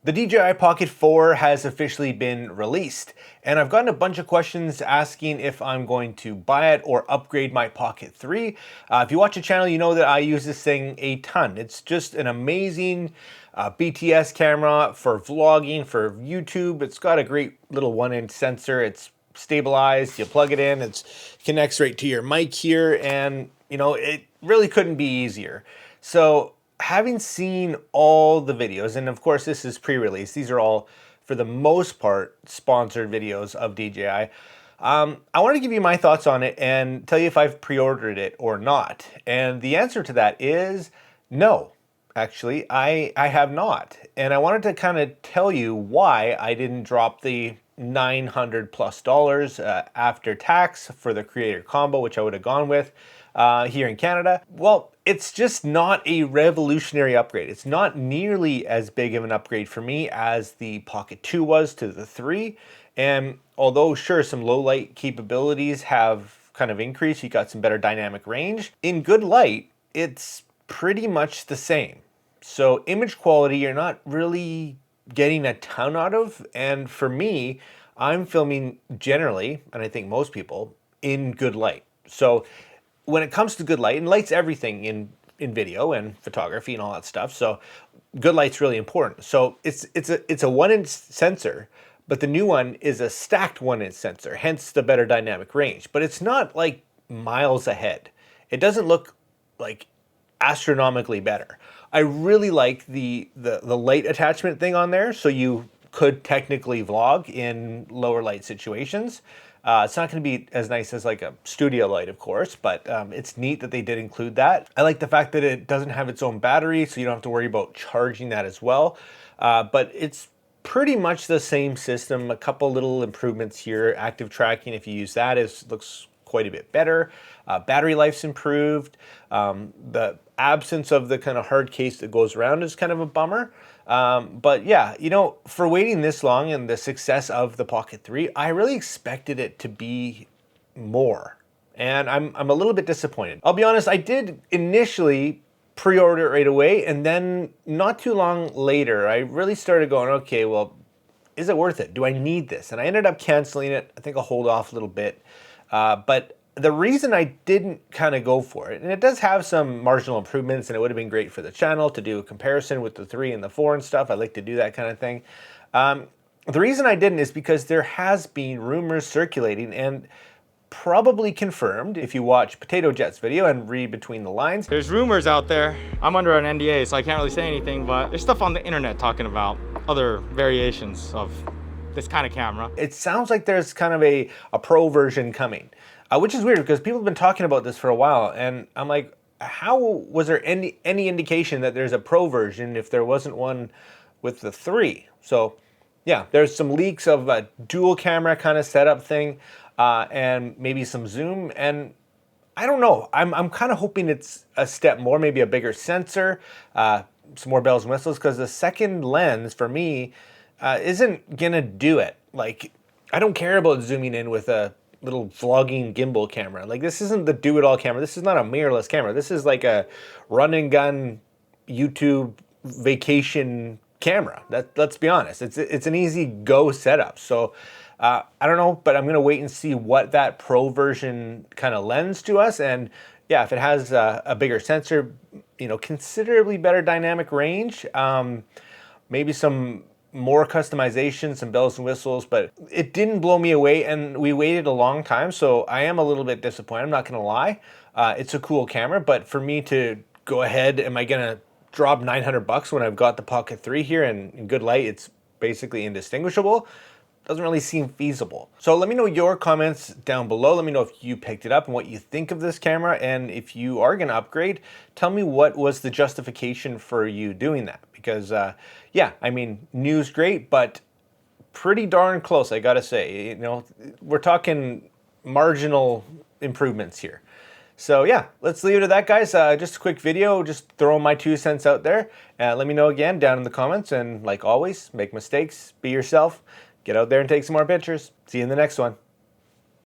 The DJI Pocket 4 has officially been released, and I've gotten a bunch of questions asking if I'm going to buy it or upgrade my Pocket 3. If you watch the channel, you know that I use this thing a ton. It's just an amazing BTS camera for vlogging, for YouTube. It's got a great little 1-inch sensor. It's stabilized, you plug it in, it connects right to your mic here, and you know, it really couldn't be easier. So having seen all the videos, and of course this is pre-release, these are all for the most part sponsored videos of DJI, I want to give you my thoughts on it and tell you if I've pre-ordered it or not. And the answer to that is no. Actually, I have not. And I wanted to kind of tell you why I didn't drop the $900+ after tax for the creator combo, which I would have gone with here in Canada. Well, it's just not a revolutionary upgrade. It's not nearly as big of an upgrade for me as the Pocket 2 was to the 3. And although sure, some low light capabilities have kind of increased, you got some better dynamic range, in good light, it's pretty much the same. So image quality, you're not really getting a ton out of. And for me, I'm filming generally, and I think most people, in good light. So when it comes to good light, and light's everything in video and photography and all that stuff, so good light's really important. So it's a 1-inch sensor, but the new one is a stacked 1-inch sensor, hence the better dynamic range. But it's not like miles ahead. It doesn't look like astronomically better. I really like the light attachment thing on there, so you could technically vlog in lower light situations. It's not going to be as nice as like a studio light, of course, but it's neat that they did include that. I like the fact that it doesn't have its own battery, so you don't have to worry about charging that as well. But it's pretty much the same system. A couple little improvements here. Active tracking, if you use that, looks quite a bit better. Battery life's improved. The absence of the kind of hard case that goes around is kind of a bummer. But yeah, you know, for waiting this long and the success of the Pocket 3, I really expected it to be more. And I'm a little bit disappointed. I'll be honest, I did initially pre-order it right away, and then not too long later, I really started going, okay, well, is it worth it? Do I need this? And I ended up canceling it. I think I'll hold off a little bit. But the reason I didn't kind of go for it, and it does have some marginal improvements, and it would have been great for the channel to do a comparison with the 3 and the 4 and stuff. I like to do that kind of thing. The reason I didn't is because there has been rumors circulating, and probably confirmed if you watch Potato Jet's video and read between the lines. There's rumors out there. I'm under an NDA, so I can't really say anything, but there's stuff on the internet talking about other variations of this kind of camera. It sounds like there's kind of a pro version coming, which is weird because people have been talking about this for a while, and I'm like, how was there any indication that there's a pro version if there wasn't one with the 3? So yeah, there's some leaks of a dual camera kind of setup thing, and maybe some zoom, and I don't know. I'm kind of hoping it's a step more, maybe a bigger sensor, some more bells and whistles, because the second lens for me isn't gonna do it. Like, I don't care about zooming in with a little vlogging gimbal camera. Like, this isn't the do-it-all camera. This is not a mirrorless camera. This is like a run-and-gun YouTube vacation camera. Let's be honest. It's an easy go setup. So I don't know, but I'm gonna wait and see what that pro version kind of lends to us. And yeah, if it has a bigger sensor, you know, considerably better dynamic range, maybe some more customization, some bells and whistles, but it didn't blow me away, and we waited a long time, so I am a little bit disappointed, I'm not gonna lie. It's a cool camera, but for me to go ahead, am I gonna drop $900 when I've got the Pocket 3 here and in good light it's basically indistinguishable? Doesn't really seem feasible. So let me know your comments down below. Let me know if you picked it up and what you think of this camera, and if you are gonna upgrade, tell me what was the justification for you doing that. Because yeah, I mean, new's great, but pretty darn close, I gotta say. You know, we're talking marginal improvements here. So yeah, let's leave it at that, guys. Just a quick video, just throwing my 2 cents out there. Let me know again down in the comments, and like always, make mistakes, be yourself, get out there and take some more pictures. See you in the next one.